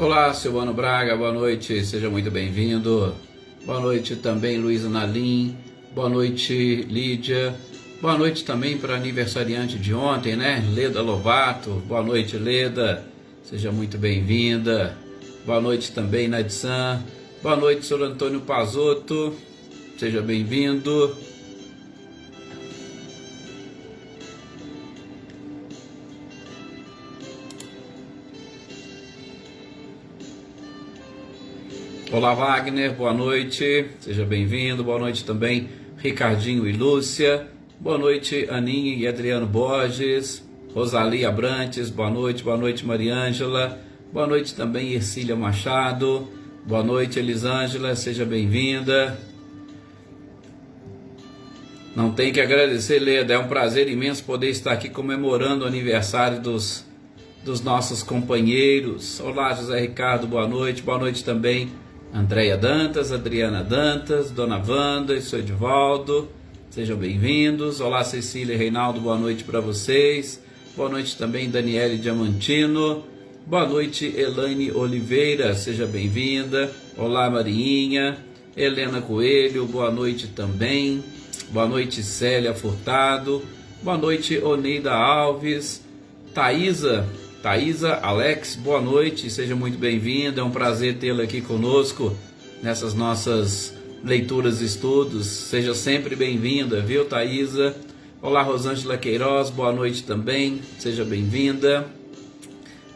Olá, Silvano Braga, boa noite, seja muito bem-vindo. Boa noite também, Luísa Nalim. Boa noite, Lídia. Boa noite também para a aniversariante de ontem, né? Leda Lovato. Boa noite, Leda. Seja muito bem-vinda. Boa noite também, Nadsan. Boa noite, Sr. Antônio Pazotto. Seja bem-vindo. Olá, Wagner, boa noite, seja bem-vindo. Boa noite também, Ricardinho e Lúcia. Boa noite, Aninha e Adriano Borges. Rosalie Abrantes, boa noite, Mariângela. Boa noite também, Ercília Machado. Boa noite, Elisângela, seja bem-vinda. Não tem que agradecer, Leda, é um prazer imenso poder estar aqui comemorando o aniversário dos nossos companheiros. Olá, José Ricardo, boa noite também, Andréia Dantas, Adriana Dantas, Dona Wanda e seu Edivaldo, sejam bem-vindos. Olá, Cecília e Reinaldo, boa noite para vocês. Boa noite também, Daniele Diamantino. Boa noite, Elaine Oliveira, seja bem-vinda. Olá, Mariinha. Helena Coelho, boa noite também. Boa noite, Célia Furtado. Boa noite, Oneida Alves. Thaisa Alex, boa noite, seja muito bem-vinda, é um prazer tê-la aqui conosco nessas nossas leituras e estudos, seja sempre bem-vinda, viu, Thaisa? Olá, Rosângela Queiroz, boa noite também, seja bem-vinda.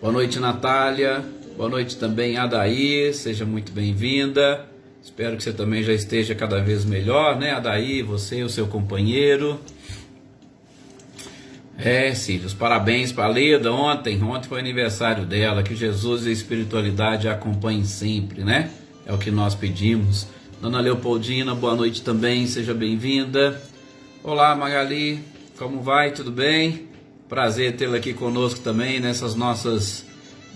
Boa noite, Natália, boa noite também, Adair, seja muito bem-vinda. Espero que você também já esteja cada vez melhor, né, Adair, você e o seu companheiro. Cílios, parabéns para a Leda, ontem foi aniversário dela, que Jesus e a espiritualidade a acompanhem sempre, né? É o que nós pedimos. Dona Leopoldina, boa noite também, seja bem-vinda. Olá, Magali, como vai? Tudo bem? Prazer tê-la aqui conosco também nessas nossas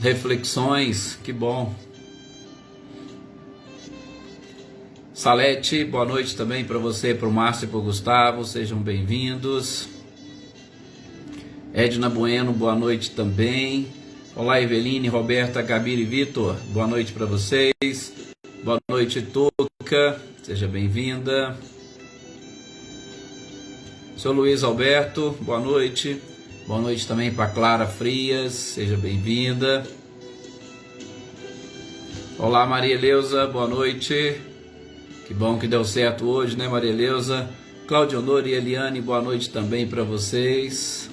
reflexões, que bom. Salete, boa noite também para você, para o Márcio e para o Gustavo, sejam bem-vindos. Edna Bueno, boa noite também. Olá, Eveline, Roberta, Gabi e Vitor, boa noite para vocês. Boa noite, Tuca, seja bem-vinda. Seu Luiz Alberto, boa noite. Boa noite também para Clara Frias, seja bem-vinda. Olá, Maria Eleusa, boa noite. Que bom que deu certo hoje, né, Maria Eleusa? Cláudia Honor e Eliane, boa noite também para vocês.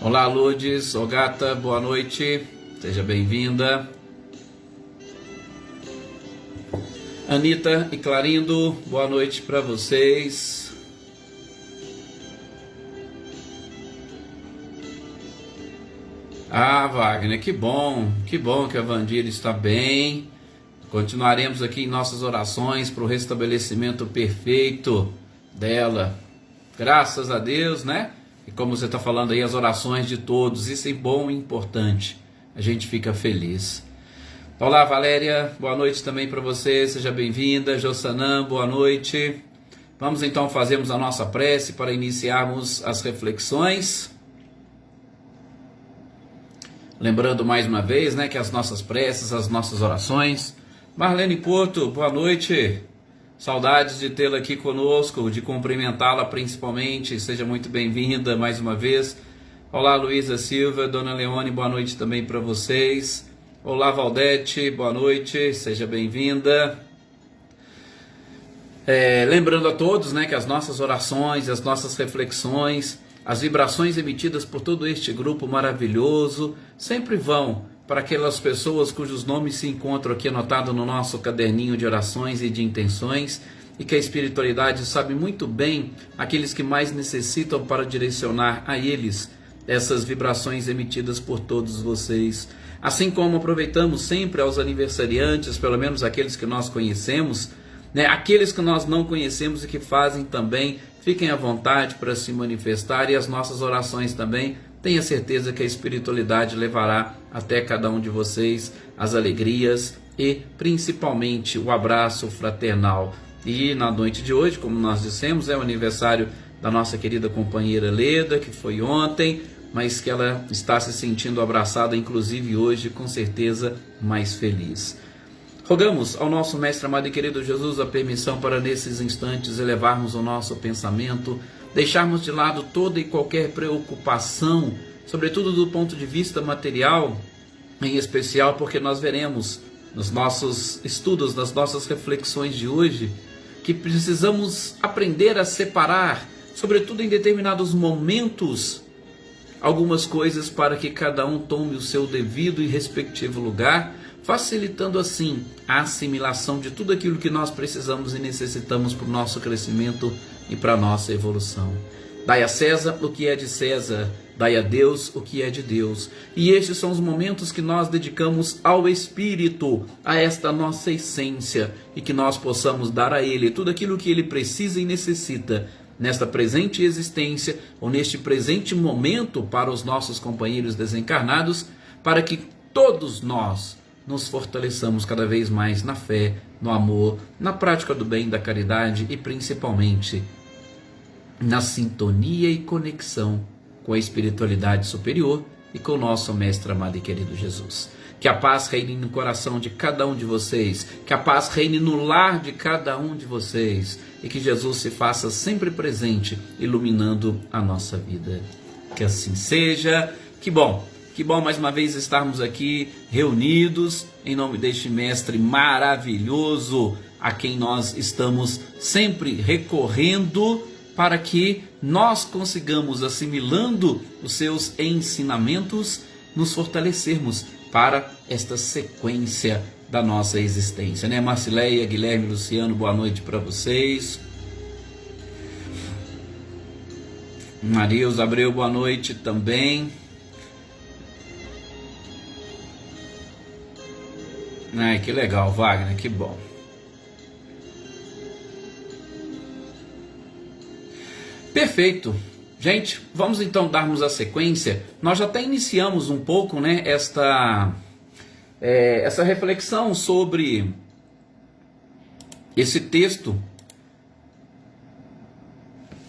Olá, Lourdes, Ogata, boa noite, seja bem-vinda. Anitta e Clarindo, boa noite para vocês. Ah, Wagner, que bom que a Vandira está bem. Continuaremos aqui em nossas orações para o restabelecimento perfeito dela. Graças a Deus, né? E como você está falando aí, as orações de todos, isso é bom e importante, a gente fica feliz. Olá, Valéria, boa noite também para você, seja bem-vinda. Jossanã, boa noite. Vamos então fazermos a nossa prece para iniciarmos as reflexões. Lembrando mais uma vez, né, que as nossas preces, as nossas orações. Marlene Porto, boa noite. Saudades de tê-la aqui conosco, de cumprimentá-la principalmente, seja muito bem-vinda mais uma vez. Olá, Luísa Silva, Dona Leone, boa noite também para vocês. Olá, Valdete, boa noite, seja bem-vinda. Lembrando a todos, né, que as nossas orações, as nossas reflexões, as vibrações emitidas por todo este grupo maravilhoso, sempre vão para aquelas pessoas cujos nomes se encontram aqui anotados no nosso caderninho de orações e de intenções, e que a espiritualidade sabe muito bem aqueles que mais necessitam para direcionar a eles essas vibrações emitidas por todos vocês. Assim como aproveitamos sempre aos aniversariantes, pelo menos aqueles que nós conhecemos, né, aqueles que nós não conhecemos e que fazem também, fiquem à vontade para se manifestar, e as nossas orações também. Tenha certeza que a espiritualidade levará até cada um de vocês as alegrias e principalmente o abraço fraternal. E na noite de hoje, como nós dissemos, é o aniversário da nossa querida companheira Leda, que foi ontem. mas que ela está se sentindo abraçada, inclusive hoje, com certeza, mais feliz. Rogamos ao nosso Mestre amado e querido Jesus a permissão para nesses instantes elevarmos o nosso pensamento, deixarmos de lado toda e qualquer preocupação, sobretudo do ponto de vista material, em especial porque nós veremos nos nossos estudos, nas nossas reflexões de hoje, que precisamos aprender a separar, sobretudo em determinados momentos, algumas coisas para que cada um tome o seu devido e respectivo lugar, facilitando assim a assimilação de tudo aquilo que nós precisamos e necessitamos para o nosso crescimento e para a nossa evolução. Dai a César o que é de César, dai a Deus o que é de Deus. E estes são os momentos que nós dedicamos ao Espírito, a esta nossa essência, e que nós possamos dar a Ele tudo aquilo que Ele precisa e necessita nesta presente existência, ou neste presente momento para os nossos companheiros desencarnados, para que todos nós nos fortaleçamos cada vez mais na fé, no amor, na prática do bem, da caridade e principalmente na sintonia e conexão com a espiritualidade superior e com o nosso Mestre amado e querido Jesus. Que a paz reine no coração de cada um de vocês, que a paz reine no lar de cada um de vocês e que Jesus se faça sempre presente, iluminando a nossa vida. Que assim seja. Que bom mais uma vez estarmos aqui reunidos em nome deste Mestre maravilhoso, a quem nós estamos sempre recorrendo para que nós consigamos, assimilando os seus ensinamentos, nos fortalecermos para esta sequência da nossa existência, né? Marcileia, Guilherme, Luciano, boa noite para vocês. Marius Abreu, boa noite também. Ai, que legal, Wagner, que bom. Perfeito. Gente, vamos então darmos a sequência. Nós já até iniciamos um pouco, né, essa reflexão sobre esse texto.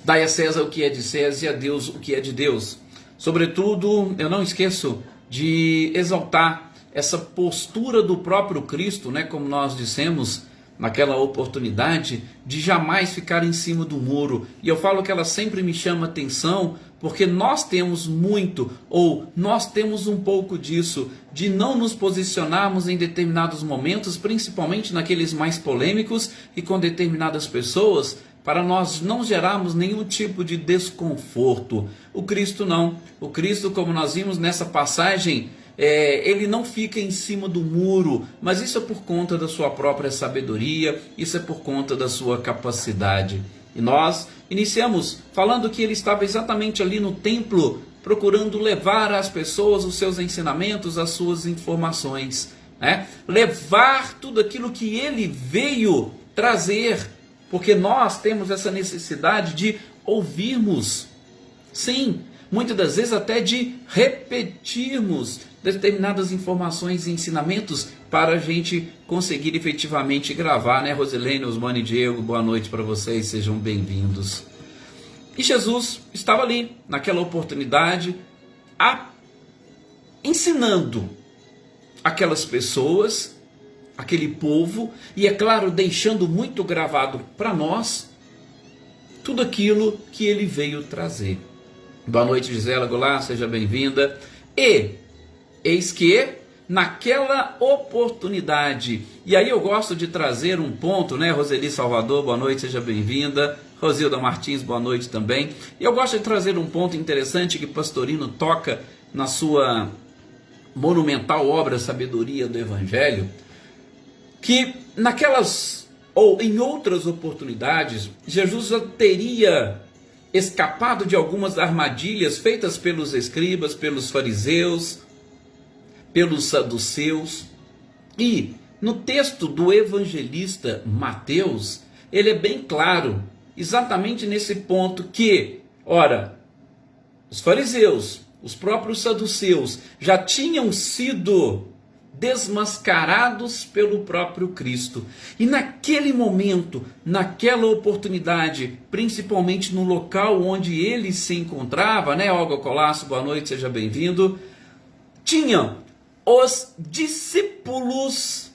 Dai a César o que é de César e a Deus o que é de Deus. Sobretudo, eu não esqueço de exaltar essa postura do próprio Cristo, né, como nós dissemos naquela oportunidade, de jamais ficar em cima do muro. E eu falo que ela sempre me chama atenção, porque nós temos muito, ou nós temos um pouco disso, de não nos posicionarmos em determinados momentos, principalmente naqueles mais polêmicos e com determinadas pessoas, para nós não gerarmos nenhum tipo de desconforto. O Cristo não. O Cristo, como nós vimos nessa passagem, ele não fica em cima do muro, mas isso é por conta da sua própria sabedoria, isso é por conta da sua capacidade. E nós iniciamos falando que ele estava exatamente ali no templo, procurando levar às pessoas os seus ensinamentos, as suas informações, né? Levar tudo aquilo que ele veio trazer, porque nós temos essa necessidade de ouvirmos, sim, muitas das vezes até de repetirmos determinadas informações e ensinamentos para a gente conseguir efetivamente gravar, né? Rosilene, Osmane e Diego, boa noite para vocês, sejam bem-vindos. E Jesus estava ali, naquela oportunidade, ensinando aquelas pessoas, aquele povo, e é claro, deixando muito gravado para nós tudo aquilo que ele veio trazer. Boa noite, Gisela Goulart, seja bem-vinda. E eis que naquela oportunidade, e aí eu gosto de trazer um ponto, né? Roseli Salvador, boa noite, seja bem-vinda. Rosilda Martins, boa noite também. E eu gosto de trazer um ponto interessante que Pastorino toca na sua monumental obra Sabedoria do Evangelho, que naquelas ou em outras oportunidades, Jesus já teria escapado de algumas armadilhas feitas pelos escribas, pelos fariseus, pelos saduceus. E no texto do evangelista Mateus, ele é bem claro, exatamente nesse ponto que, ora, os fariseus, os próprios saduceus, já tinham sido desmascarados pelo próprio Cristo. E naquele momento, naquela oportunidade, principalmente no local onde ele se encontrava, né, Olga Colasso, boa noite, seja bem-vindo, tinham os discípulos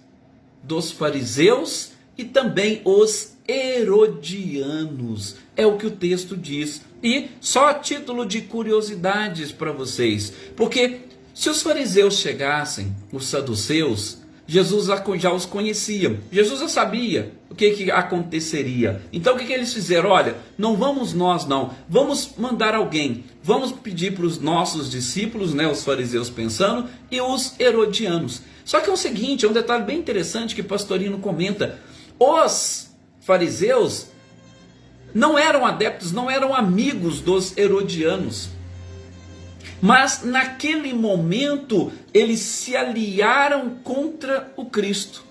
dos fariseus e também os herodianos. É o que o texto diz. E só a título de curiosidades para vocês, porque se os fariseus chegassem, os saduceus, Jesus já os conhecia. Jesus já sabia o que aconteceria. Então o que eles fizeram? Olha, não vamos nós não, vamos mandar alguém. Vamos pedir para os nossos discípulos, né, os fariseus pensando, e os herodianos. Só que é o seguinte, é um detalhe bem interessante que Pastorino comenta. Os fariseus não eram adeptos, não eram amigos dos herodianos. Mas naquele momento eles se aliaram contra o Cristo.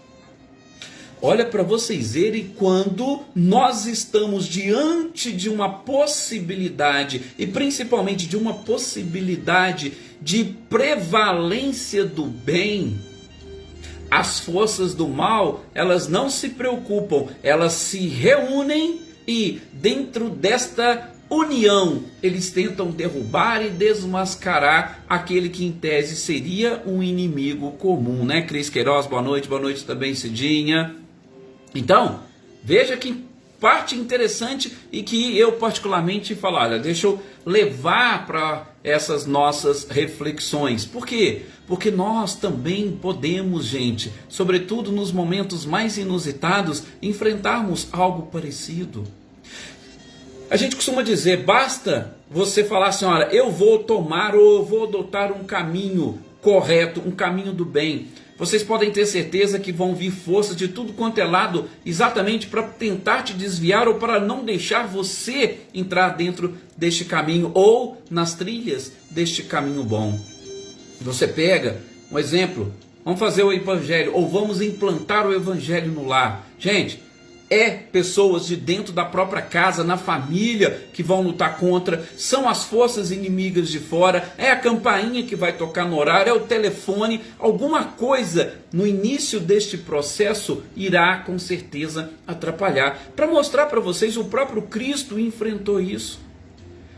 Olha para vocês verem, quando nós estamos diante de uma possibilidade, e principalmente de uma possibilidade de prevalência do bem, as forças do mal, elas não se preocupam, elas se reúnem e dentro desta união, eles tentam derrubar e desmascarar aquele que em tese seria um inimigo comum, né? Cris Queiroz, boa noite também, Cidinha. Então, veja que parte interessante e que eu particularmente falo, olha, deixa eu levar para essas nossas reflexões. Por quê? Porque nós também podemos, gente, sobretudo nos momentos mais inusitados, enfrentarmos algo parecido. A gente costuma dizer, basta você falar assim, olha, eu vou tomar ou eu vou adotar um caminho correto, um caminho do bem. Vocês podem ter certeza que vão vir forças de tudo quanto é lado, exatamente para tentar te desviar ou para não deixar você entrar dentro deste caminho ou nas trilhas deste caminho bom. Você pega um exemplo, vamos fazer o evangelho ou vamos implantar o evangelho no lar. Gente, é pessoas de dentro da própria casa, na família, que vão lutar contra, são as forças inimigas de fora, é a campainha que vai tocar no horário, é o telefone, alguma coisa no início deste processo irá com certeza atrapalhar. Para mostrar para vocês, o próprio Cristo enfrentou isso.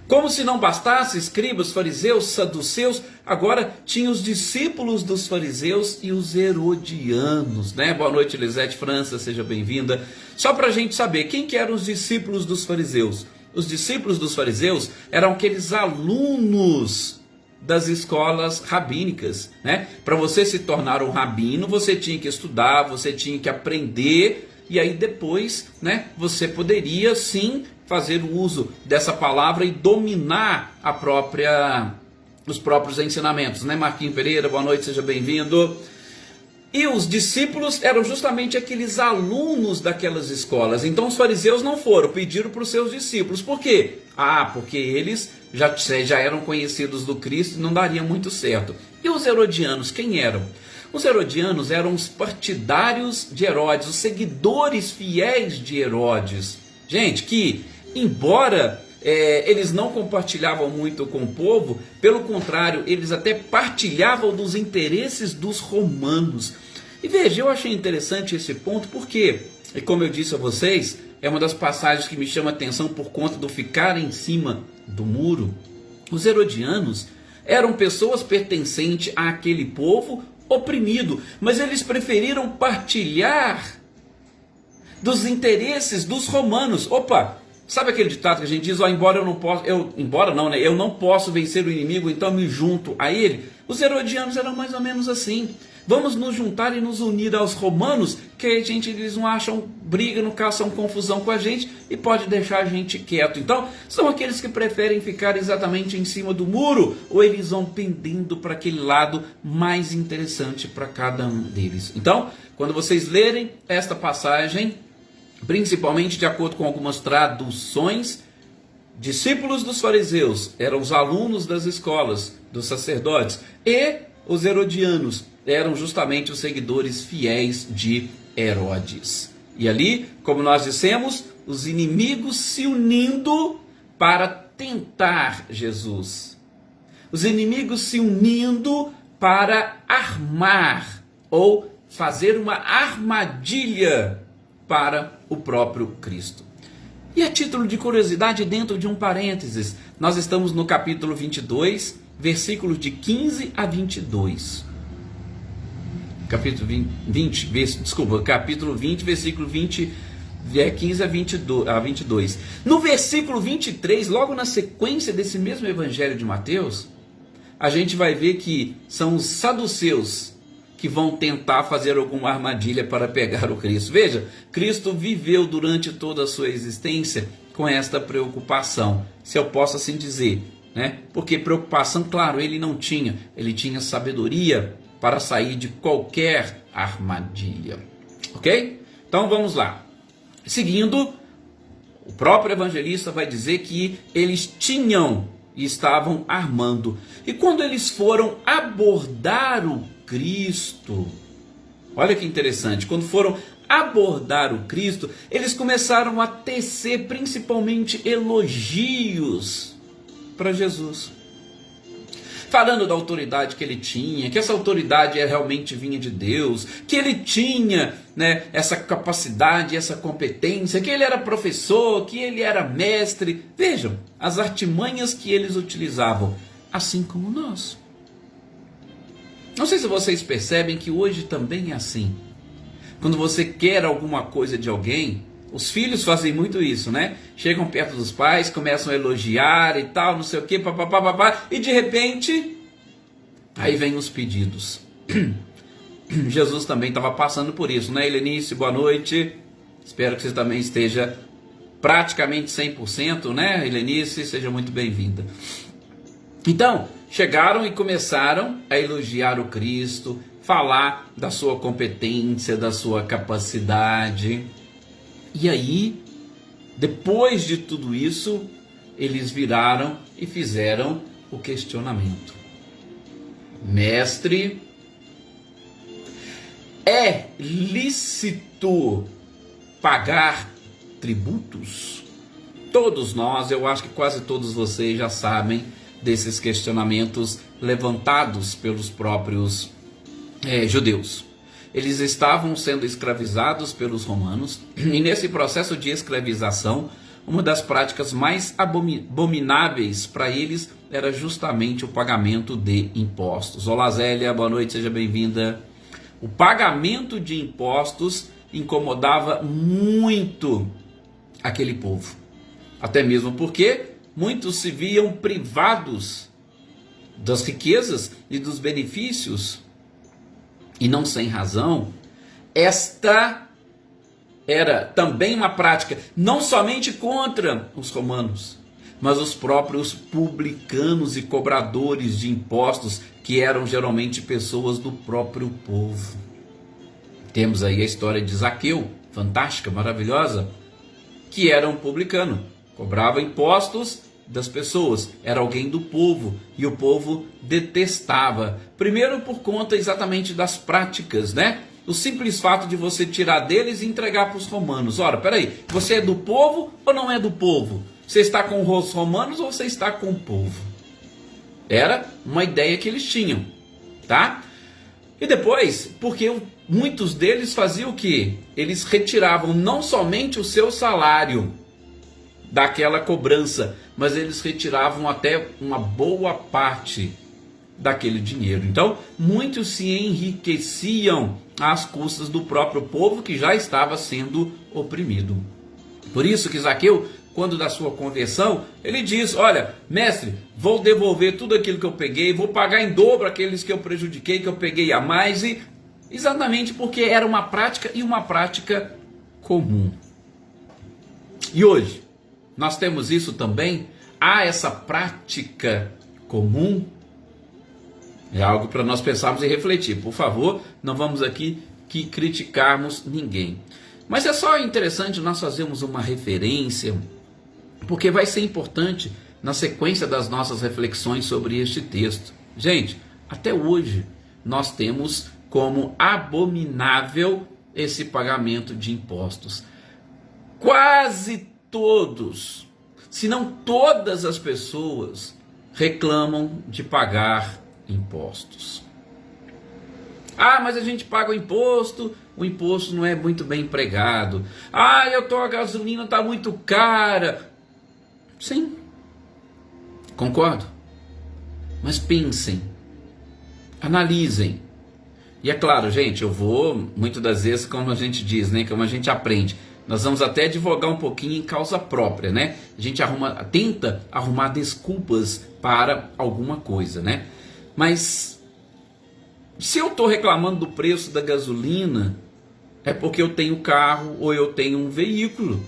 Como se não bastasse, escribas, fariseus, saduceus, agora tinha os discípulos dos fariseus e os herodianos, né? Boa noite, Elisete França, seja bem-vinda. Só para a gente saber, quem que eram os discípulos dos fariseus? Os discípulos dos fariseus eram aqueles alunos das escolas rabínicas, né? Para você se tornar um rabino, você tinha que estudar, você tinha que aprender, e aí depois, né, você poderia sim fazer o uso dessa palavra e dominar os próprios ensinamentos, né? Marquinhos Pereira, boa noite, seja bem-vindo. E os discípulos eram justamente aqueles alunos daquelas escolas. Então os fariseus não foram, pediram para os seus discípulos. Por quê? Porque eles já eram conhecidos do Cristo e não daria muito certo. E os herodianos, quem eram? Os herodianos eram os partidários de Herodes, os seguidores fiéis de Herodes. Gente, que embora eles não compartilhavam muito com o povo, pelo contrário, eles até partilhavam dos interesses dos romanos. E veja, eu achei interessante esse ponto, porque, e como eu disse a vocês, é uma das passagens que me chama a atenção por conta do ficar em cima do muro. Os herodianos eram pessoas pertencentes àquele povo oprimido, mas eles preferiram partilhar dos interesses dos romanos. Sabe aquele ditado que a gente diz, eu não posso vencer o inimigo, então me junto a ele? Os herodianos eram mais ou menos assim. Vamos nos juntar e nos unir aos romanos, que eles não acham briga, não caçam confusão com a gente e pode deixar a gente quieto. Então, são aqueles que preferem ficar exatamente em cima do muro, ou eles vão pendendo para aquele lado mais interessante para cada um deles. Então, quando vocês lerem esta passagem, principalmente de acordo com algumas traduções, discípulos dos fariseus eram os alunos das escolas dos sacerdotes, e os herodianos eram justamente os seguidores fiéis de Herodes. E ali, como nós dissemos, os inimigos se unindo para tentar Jesus. Os inimigos se unindo para armar ou fazer uma armadilha para o próprio Cristo. E a título de curiosidade, dentro de um parênteses, nós estamos no capítulo 22, versículos de 15 a 22. Capítulo 20, versículo 20, 15 a 22. No versículo 23, logo na sequência desse mesmo evangelho de Mateus, a gente vai ver que são os saduceus que vão tentar fazer alguma armadilha para pegar o Cristo. Veja, Cristo viveu durante toda a sua existência com esta preocupação, se eu posso assim dizer, né? Porque preocupação, claro, ele não tinha, ele tinha sabedoria para sair de qualquer armadilha, ok? Então vamos lá. Seguindo, o próprio evangelista vai dizer que eles tinham e estavam armando. E quando eles foram abordar o Cristo, olha que interessante, quando foram abordar o Cristo, eles começaram a tecer principalmente elogios para Jesus, falando da autoridade que ele tinha, que essa autoridade realmente vinha de Deus, que ele tinha, né, essa capacidade, essa competência, que ele era professor, que ele era mestre. Vejam as artimanhas que eles utilizavam, assim como nós. Não sei se vocês percebem que hoje também é assim. Quando você quer alguma coisa de alguém, os filhos fazem muito isso, né? Chegam perto dos pais, começam a elogiar e tal, não sei o que, papapá, e de repente, aí vem os pedidos. Jesus também estava passando por isso, né? Helenice, boa noite. Espero que você também esteja praticamente 100%, né? Helenice, seja muito bem-vinda. Então, chegaram e começaram a elogiar o Cristo, falar da sua competência, da sua capacidade. E aí, depois de tudo isso, eles viraram e fizeram o questionamento. Mestre, é lícito pagar tributos? Todos nós, eu acho que quase todos vocês já sabem desses questionamentos levantados pelos próprios judeus. Eles estavam sendo escravizados pelos romanos, e nesse processo de escravização, uma das práticas mais abomináveis para eles era justamente o pagamento de impostos. Olá Zélia, boa noite, seja bem-vinda. O pagamento de impostos incomodava muito aquele povo, até mesmo porque muitos se viam privados das riquezas e dos benefícios, e não sem razão. Esta era também uma prática não somente contra os romanos, mas os próprios publicanos e cobradores de impostos, que eram geralmente pessoas do próprio povo. Temos aí a história de Zaqueu, fantástica, maravilhosa, que era um publicano, cobrava impostos das pessoas, era alguém do povo, e o povo detestava, primeiro por conta exatamente das práticas, né? O simples fato de você tirar deles e entregar para os romanos. Ora, peraí, você é do povo ou não é do povo? Você está com os romanos ou você está com o povo? Era uma ideia que eles tinham, tá? E depois, porque muitos deles faziam o quê? Eles retiravam não somente o seu salário daquela cobrança, mas eles retiravam até uma boa parte daquele dinheiro. Então, muitos se enriqueciam às custas do próprio povo que já estava sendo oprimido. Por isso que Zaqueu, quando da sua conversão, ele diz: olha, mestre, vou devolver tudo aquilo que eu peguei, vou pagar em dobro aqueles que eu prejudiquei, que eu peguei a mais, e exatamente porque era uma prática, e uma prática comum. E hoje, nós temos isso também? Há essa prática comum? É algo para nós pensarmos e refletir. Por favor, não vamos aqui criticarmos ninguém. Mas é só interessante nós fazermos uma referência, porque vai ser importante na sequência das nossas reflexões sobre este texto. Gente, até hoje nós temos como abominável esse pagamento de impostos. Quase todos, se não todas as pessoas, reclamam de pagar impostos. Ah, mas a gente paga o imposto não é muito bem empregado. Ah, a gasolina está muito cara. Sim, concordo. Mas pensem, analisem. E é claro, gente, eu vou, muitas das vezes, como a gente diz, né, como a gente aprende, nós vamos até advogar um pouquinho em causa própria, né? A gente tenta arrumar desculpas para alguma coisa, né? Mas se eu estou reclamando do preço da gasolina, é porque eu tenho carro ou eu tenho um veículo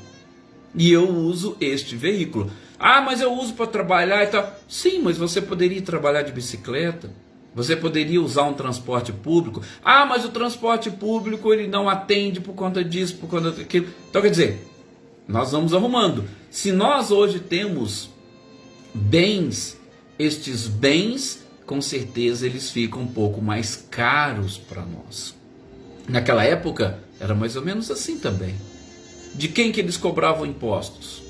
e eu uso este veículo. Ah, mas eu uso para trabalhar e tal. Sim, mas você poderia trabalhar de bicicleta. Você poderia usar um transporte público. Ah, mas o transporte público ele não atende por conta disso, por conta daquilo. Então quer dizer, nós vamos arrumando. Se nós hoje temos bens, estes bens, com certeza eles ficam um pouco mais caros para nós. Naquela época era mais ou menos assim também. De quem que eles cobravam impostos?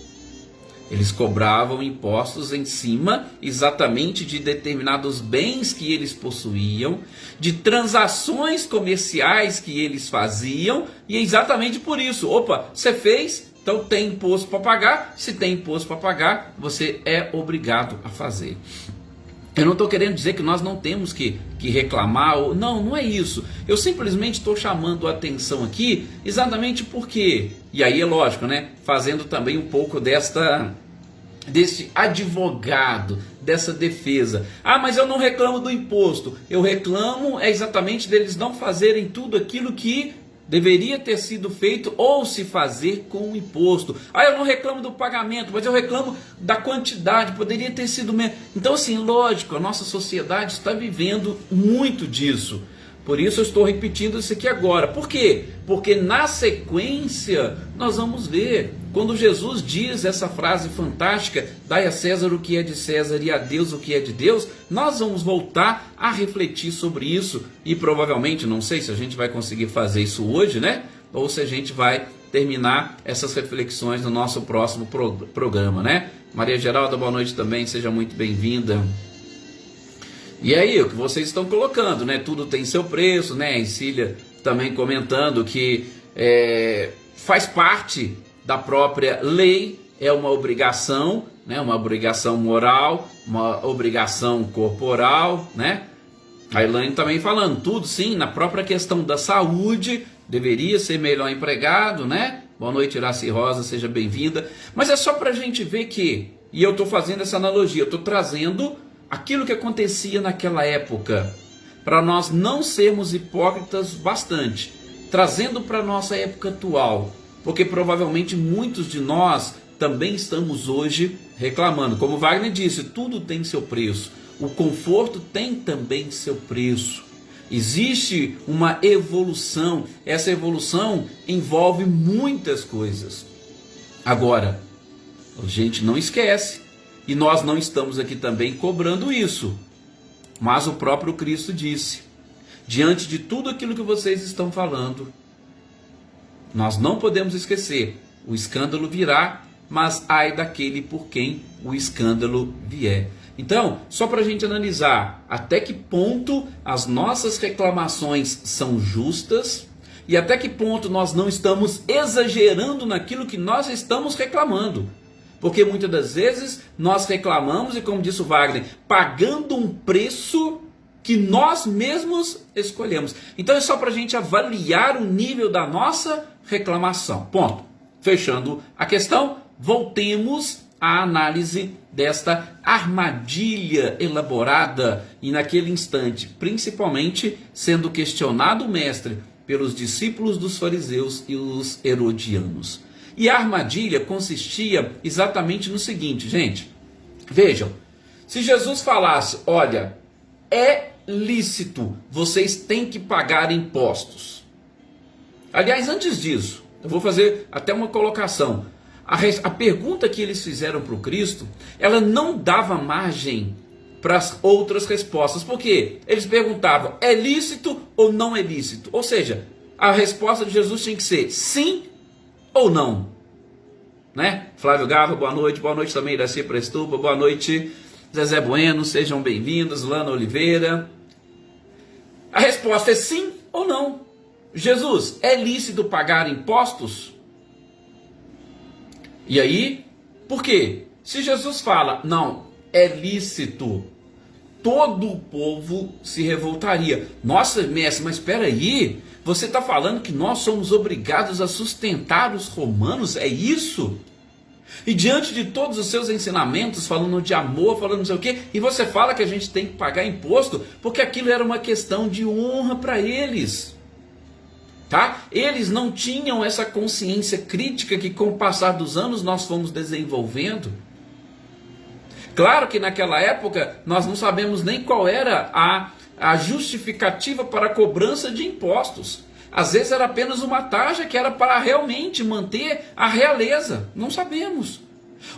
Eles cobravam impostos em cima exatamente de determinados bens que eles possuíam, de transações comerciais que eles faziam, e é exatamente por isso. Opa, você fez, então tem imposto para pagar. Se tem imposto para pagar, você é obrigado a fazer. Eu não estou querendo dizer que nós não temos que reclamar, não é isso. Eu simplesmente estou chamando a atenção aqui exatamente porque, e aí é lógico, né? Fazendo também um pouco desse advogado, dessa defesa. Ah, mas eu não reclamo do imposto. Eu reclamo exatamente deles não fazerem tudo aquilo que deveria ter sido feito ou se fazer com o imposto. Ah, eu não reclamo do pagamento, mas eu reclamo da quantidade, poderia ter sido menos. Então, assim, lógico, a nossa sociedade está vivendo muito disso. Por isso eu estou repetindo isso aqui agora. Por quê? Porque na sequência nós vamos ver, quando Jesus diz essa frase fantástica, dai a César o que é de César e a Deus o que é de Deus, nós vamos voltar a refletir sobre isso e provavelmente, não sei se a gente vai conseguir fazer isso hoje, né? Ou se a gente vai terminar essas reflexões no nosso próximo programa, né? Maria Geralda, boa noite também, seja muito bem-vinda. E aí, o que vocês estão colocando, né? Tudo tem seu preço, né? A Encília também comentando que faz parte da própria lei, é uma obrigação, né? Uma obrigação moral, uma obrigação corporal, né? A Elaine também falando, tudo sim, na própria questão da saúde, deveria ser melhor empregado, né? Boa noite, Iraci Rosa, seja bem-vinda. Mas é só para a gente ver que, e eu estou fazendo essa analogia, eu estou trazendo aquilo que acontecia naquela época, para nós não sermos hipócritas bastante, trazendo para a nossa época atual, porque provavelmente muitos de nós também estamos hoje reclamando. Como Wagner disse, tudo tem seu preço, o conforto tem também seu preço. Existe uma evolução, essa evolução envolve muitas coisas. Agora, a gente não esquece, e nós não estamos aqui também cobrando isso, mas o próprio Cristo disse, diante de tudo aquilo que vocês estão falando, nós não podemos esquecer, o escândalo virá, mas ai daquele por quem o escândalo vier. Então, só para a gente analisar até que ponto as nossas reclamações são justas e até que ponto nós não estamos exagerando naquilo que nós estamos reclamando. Porque muitas das vezes nós reclamamos e, como disse o Wagner, pagando um preço que nós mesmos escolhemos. Então é só para a gente avaliar o nível da nossa reclamação. Ponto. Fechando a questão, voltemos à análise desta armadilha elaborada e naquele instante, principalmente sendo questionado o mestre pelos discípulos dos fariseus e os herodianos. E a armadilha consistia exatamente no seguinte, gente, vejam, se Jesus falasse, olha, é lícito, vocês têm que pagar impostos. Aliás, antes disso, eu vou fazer até uma colocação. A pergunta que eles fizeram para o Cristo, ela não dava margem para as outras respostas. Por quê? Eles perguntavam, é lícito ou não é lícito? Ou seja, a resposta de Jesus tinha que ser sim ou não, né? Flávio Gava, boa noite também, Iraci Prestupa, boa noite, Zezé Bueno, sejam bem-vindos, Lana Oliveira. A resposta é sim ou não? Jesus, é lícito pagar impostos? E aí, por quê? Se Jesus fala, não, é lícito, todo o povo se revoltaria. Nossa, mestre, mas espera aí, você está falando que nós somos obrigados a sustentar os romanos? É isso? E diante de todos os seus ensinamentos, falando de amor, falando não sei o quê, e você fala que a gente tem que pagar imposto, porque aquilo era uma questão de honra para eles. Tá? Eles não tinham essa consciência crítica que com o passar dos anos nós fomos desenvolvendo. Claro que naquela época nós não sabemos nem qual era a justificativa para a cobrança de impostos. Às vezes era apenas uma taxa que era para realmente manter a realeza. Não sabemos.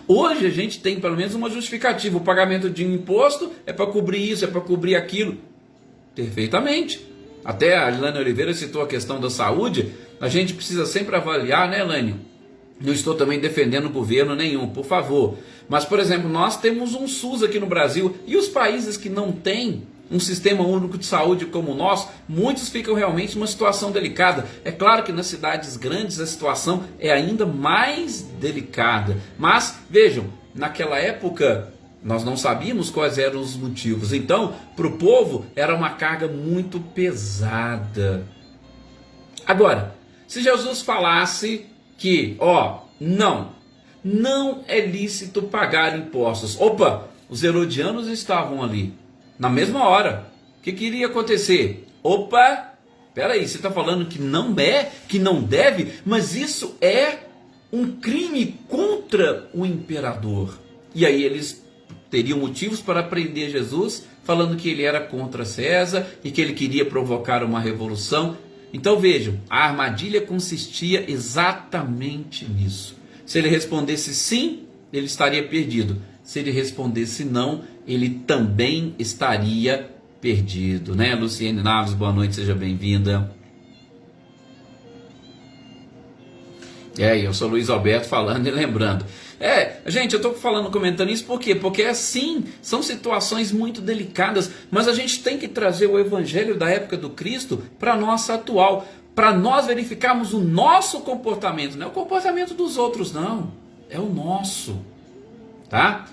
Hoje a gente tem pelo menos uma justificativa. O pagamento de um imposto é para cobrir isso, é para cobrir aquilo. Perfeitamente. Até a Elane Oliveira citou a questão da saúde. A gente precisa sempre avaliar, né, Elane? Não estou também defendendo o governo nenhum, por favor. Mas, por exemplo, nós temos um SUS aqui no Brasil. E os países que não têm um sistema único de saúde como o nosso, muitos ficam realmente numa situação delicada. É claro que nas cidades grandes a situação é ainda mais delicada. Mas, vejam, naquela época nós não sabíamos quais eram os motivos. Então, para o povo era uma carga muito pesada. Agora, se Jesus falasse que, não é lícito pagar impostos. Opa, os herodianos estavam ali. Na mesma hora, o que iria acontecer? Opa, peraí, você está falando que não é, que não deve, mas isso é um crime contra o imperador. E aí eles teriam motivos para prender Jesus, falando que ele era contra César e que ele queria provocar uma revolução. Então vejam, a armadilha consistia exatamente nisso. Se ele respondesse sim, ele estaria perdido. Se ele respondesse não, ele também estaria perdido, né? Luciene Naves, boa noite, seja bem-vinda. Eu sou Luiz Alberto falando e lembrando. Gente, eu estou comentando isso por quê? Porque assim, são situações muito delicadas, mas a gente tem que trazer o evangelho da época do Cristo para a nossa atual, para nós verificarmos o nosso comportamento, não é o comportamento dos outros, não, é o nosso, tá?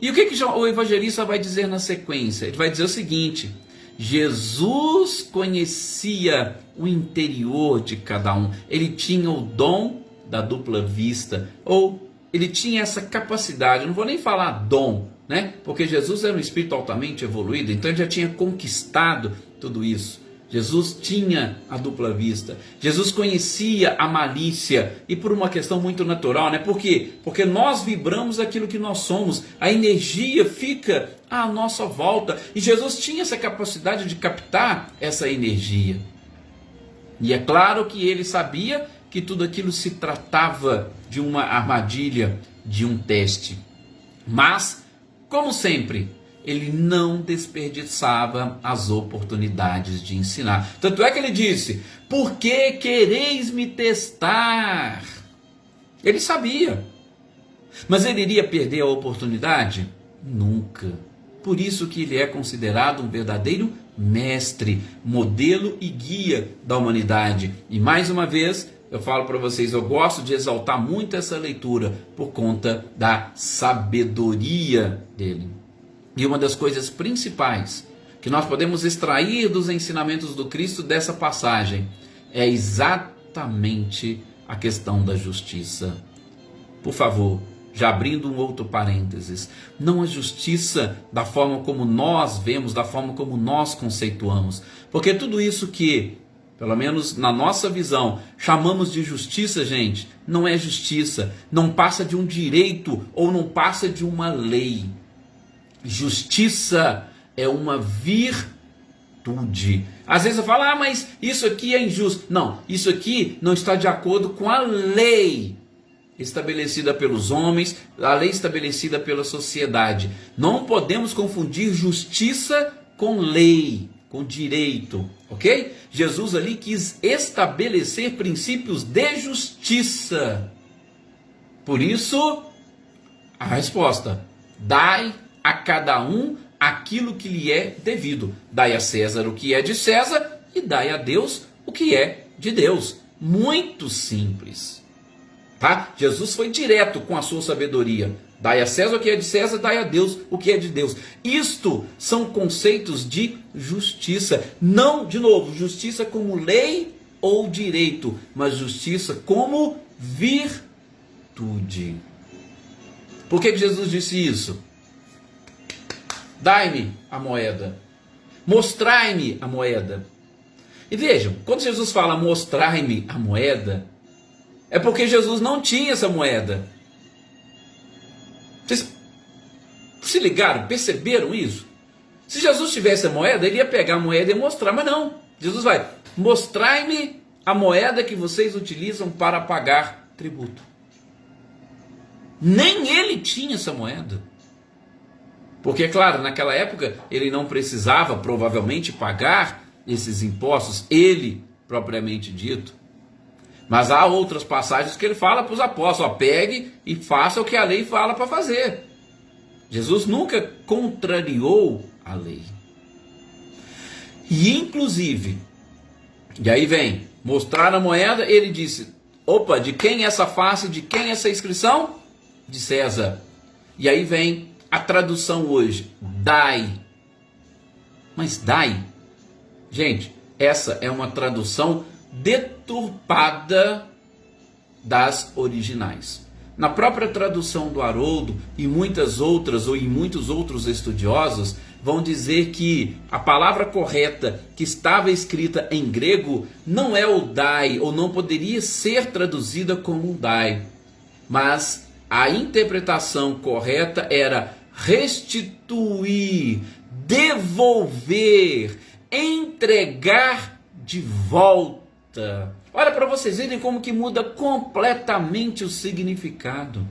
E o que o evangelista vai dizer na sequência? Ele vai dizer o seguinte: Jesus conhecia o interior de cada um, ele tinha o dom da dupla vista, ou ele tinha essa capacidade, eu não vou nem falar dom, né? Porque Jesus era um espírito altamente evoluído, então ele já tinha conquistado tudo isso. Jesus tinha a dupla vista, Jesus conhecia a malícia, e por uma questão muito natural, né? Por quê? Porque nós vibramos aquilo que nós somos, a energia fica à nossa volta, e Jesus tinha essa capacidade de captar essa energia. E é claro que ele sabia que tudo aquilo se tratava de uma armadilha, de um teste. Mas, como sempre, ele não desperdiçava as oportunidades de ensinar. Tanto é que ele disse: por que quereis me testar? Ele sabia. Mas ele iria perder a oportunidade? Nunca. Por isso que ele é considerado um verdadeiro mestre, modelo e guia da humanidade. E mais uma vez, eu falo para vocês, eu gosto de exaltar muito essa leitura por conta da sabedoria dele. E uma das coisas principais que nós podemos extrair dos ensinamentos do Cristo dessa passagem é exatamente a questão da justiça. Por favor, já abrindo um outro parênteses, não a justiça da forma como nós vemos, da forma como nós conceituamos, porque tudo isso que, pelo menos na nossa visão, chamamos de justiça, gente, não é justiça, não passa de um direito ou não passa de uma lei. Justiça é uma virtude. Às vezes eu falo, mas isso aqui é injusto. Não, isso aqui não está de acordo com a lei estabelecida pelos homens, a lei estabelecida pela sociedade. Não podemos confundir justiça com lei, com direito, ok? Jesus ali quis estabelecer princípios de justiça. Por isso, a resposta: dai a cada um aquilo que lhe é devido. Dai a César o que é de César e dai a Deus o que é de Deus. Muito simples. Tá? Jesus foi direto com a sua sabedoria. Dai a César o que é de César, dai a Deus o que é de Deus. Isto são conceitos de justiça. Não, de novo, justiça como lei ou direito, mas justiça como virtude. Por que Jesus disse isso? Dai-me a moeda. Mostrai-me a moeda. E vejam, quando Jesus fala mostrai-me a moeda, é porque Jesus não tinha essa moeda. Vocês se ligaram? Perceberam isso? Se Jesus tivesse a moeda, ele ia pegar a moeda e mostrar, mas não. Jesus vai, mostrai-me a moeda que vocês utilizam para pagar tributo. Nem ele tinha essa moeda. Porque, claro, naquela época ele não precisava provavelmente pagar esses impostos, ele propriamente dito. Mas há outras passagens que ele fala para os apóstolos, ó, pegue e faça o que a lei fala para fazer. Jesus nunca contrariou a lei. E inclusive, e aí vem, mostrar a moeda, ele disse, opa, de quem é essa face, de quem é essa inscrição? De César. E aí vem a tradução hoje, dai. Mas dai, gente, essa é uma tradução deturpada das originais. Na própria tradução do Haroldo e muitas outras, ou em muitos outros estudiosos, vão dizer que a palavra correta que estava escrita em grego não é o dai, ou não poderia ser traduzida como dai, mas a interpretação correta era restituir, devolver, entregar de volta. Olha para vocês verem como que muda completamente o significado.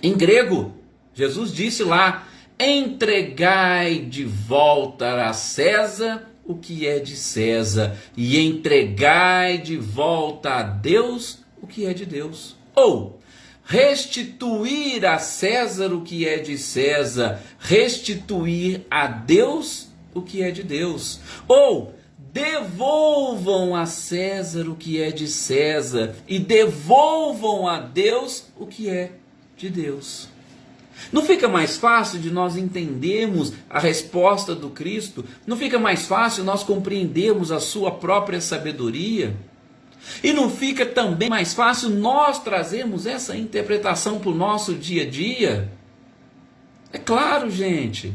Em grego, Jesus disse lá, entregai de volta a César o que é de César, e entregai de volta a Deus o que é de Deus. Ou, restituir a César o que é de César, restituir a Deus o que é de Deus. Ou, devolvam a César o que é de César e devolvam a Deus o que é de Deus. Não fica mais fácil de nós entendermos a resposta do Cristo? Não fica mais fácil nós compreendermos a sua própria sabedoria? E não fica também mais fácil nós trazermos essa interpretação para o nosso dia a dia? É claro, gente.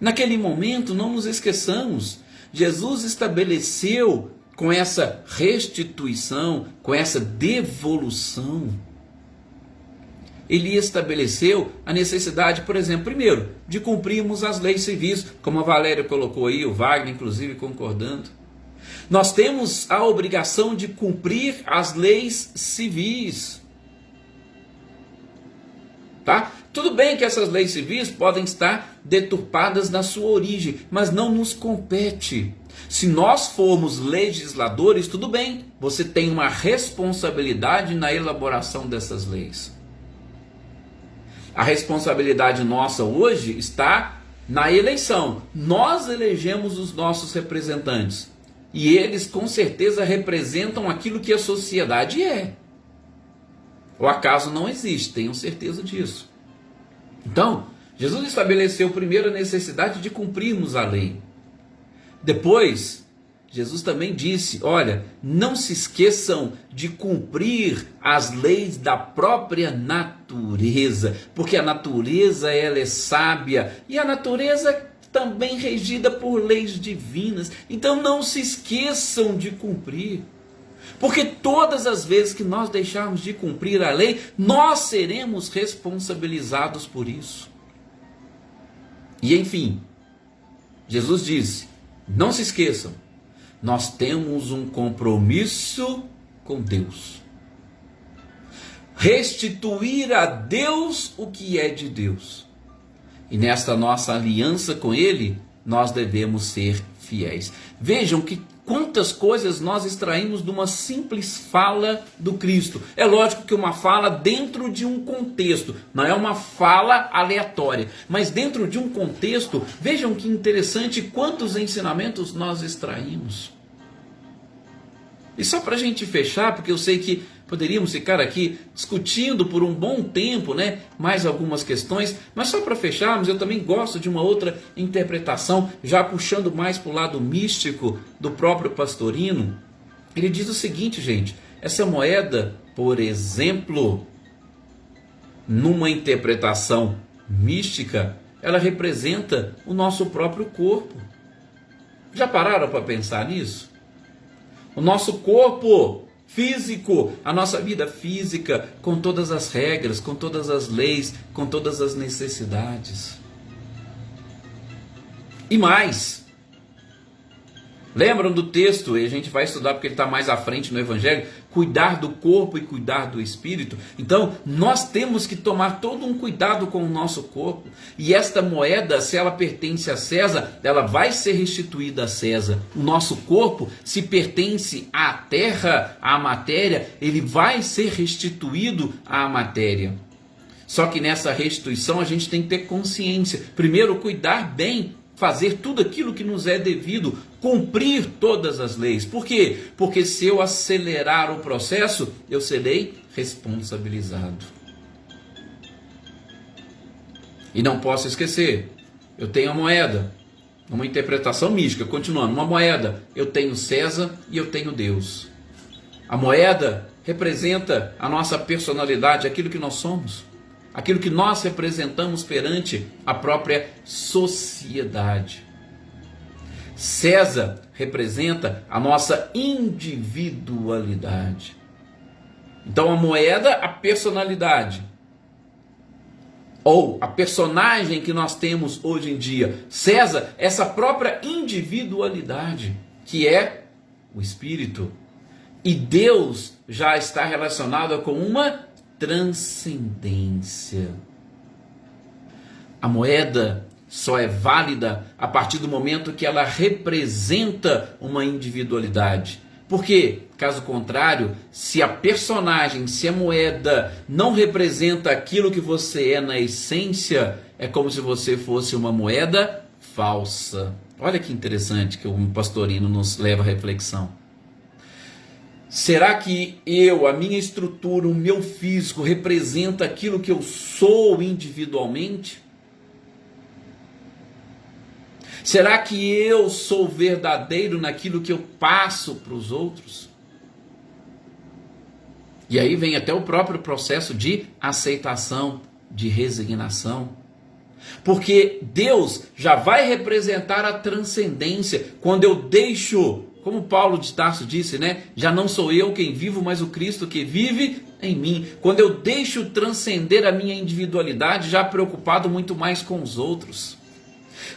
Naquele momento, não nos esqueçamos, Jesus estabeleceu com essa restituição, com essa devolução, ele estabeleceu a necessidade, por exemplo, primeiro, de cumprirmos as leis civis, como a Valéria colocou aí, o Wagner inclusive concordando. Nós temos a obrigação de cumprir as leis civis. Tá? Tudo bem que essas leis civis podem estar deturpadas na sua origem, mas não nos compete. Se nós formos legisladores, tudo bem, você tem uma responsabilidade na elaboração dessas leis. A responsabilidade nossa hoje está na eleição. Nós elegemos os nossos representantes. E eles com certeza representam aquilo que a sociedade é. O acaso não existe, tenham certeza disso. Então, Jesus estabeleceu primeiro a necessidade de cumprirmos a lei. Depois, Jesus também disse, olha, não se esqueçam de cumprir as leis da própria natureza, porque a natureza ela é sábia e a natureza também regida por leis divinas. Então não se esqueçam de cumprir. Porque todas as vezes que nós deixarmos de cumprir a lei, nós seremos responsabilizados por isso. E enfim, Jesus disse, não se esqueçam, nós temos um compromisso com Deus. Restituir a Deus o que é de Deus. E nesta nossa aliança com Ele, nós devemos ser fiéis. Vejam que quantas coisas nós extraímos de uma simples fala do Cristo. É lógico que uma fala dentro de um contexto, não é uma fala aleatória, mas dentro de um contexto, vejam que interessante quantos ensinamentos nós extraímos. E só para a gente fechar, porque eu sei que poderíamos ficar aqui discutindo por um bom tempo, né, mais algumas questões, mas só para fecharmos, eu também gosto de uma outra interpretação, já puxando mais para o lado místico do próprio Pastorino. Ele diz o seguinte, gente: essa moeda, por exemplo, numa interpretação mística, ela representa o nosso próprio corpo. Já pararam para pensar nisso? O nosso corpo físico, a nossa vida física, com todas as regras, com todas as leis, com todas as necessidades. E mais, lembram do texto, e a gente vai estudar porque ele está mais à frente no Evangelho, cuidar do corpo e cuidar do espírito. Então, nós temos que tomar todo um cuidado com o nosso corpo. E esta moeda, se ela pertence a César, ela vai ser restituída a César. O nosso corpo, se pertence à terra, à matéria, ele vai ser restituído à matéria. Só que nessa restituição a gente tem que ter consciência. Primeiro, cuidar bem, fazer tudo aquilo que nos é devido, cumprir todas as leis. Por quê? Porque se eu acelerar o processo, eu serei responsabilizado. E não posso esquecer, eu tenho a moeda, uma interpretação mística, continuando, uma moeda, eu tenho César e eu tenho Deus. A moeda representa a nossa personalidade, aquilo que nós somos, aquilo que nós representamos perante a própria sociedade. César representa a nossa individualidade. Então a moeda, a personalidade, ou a personagem que nós temos hoje em dia. César, essa própria individualidade, que é o espírito. E Deus já está relacionado com uma transcendência. A moeda só é válida a partir do momento que ela representa uma individualidade. Porque, caso contrário, se a personagem, se a moeda não representa aquilo que você é na essência, é como se você fosse uma moeda falsa. Olha que interessante que o Pastorino nos leva à reflexão. Será que a minha estrutura, o meu físico representa aquilo que eu sou individualmente? Será que eu sou verdadeiro naquilo que eu passo para os outros? E aí vem até o próprio processo de aceitação, de resignação. Porque Deus já vai representar a transcendência quando eu deixo, como Paulo de Tarso disse, né? Já não sou eu quem vivo, mas o Cristo que vive em mim. Quando eu deixo transcender a minha individualidade, já preocupado muito mais com os outros.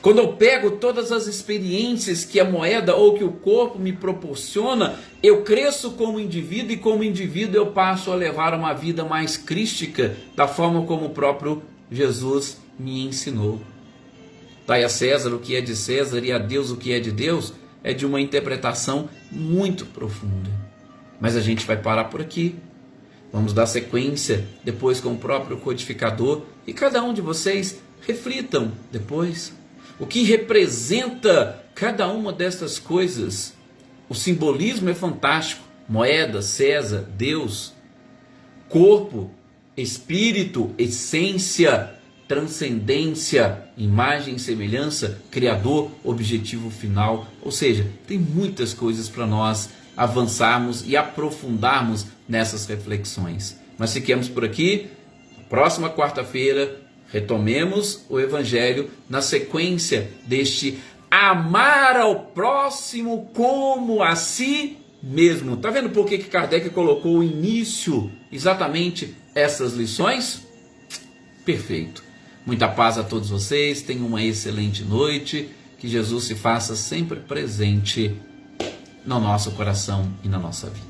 Quando eu pego todas as experiências que a moeda ou que o corpo me proporciona, eu cresço como indivíduo e como indivíduo eu passo a levar uma vida mais crística, da forma como o próprio Jesus me ensinou. Dai a César o que é de César e a Deus o que é de Deus, é de uma interpretação muito profunda. Mas a gente vai parar por aqui. Vamos dar sequência depois com o próprio codificador e cada um de vocês reflitam depois. O que representa cada uma destas coisas? O simbolismo é fantástico. Moeda, César, Deus, corpo, espírito, essência, transcendência, imagem e semelhança, criador, objetivo final. Ou seja, tem muitas coisas para nós avançarmos e aprofundarmos nessas reflexões. Mas fiquemos por aqui. Próxima quarta-feira retomemos o Evangelho na sequência deste amar ao próximo como a si mesmo. Está vendo por que Kardec colocou o início exatamente essas lições? Perfeito. Muita paz a todos vocês, tenham uma excelente noite, que Jesus se faça sempre presente no nosso coração e na nossa vida.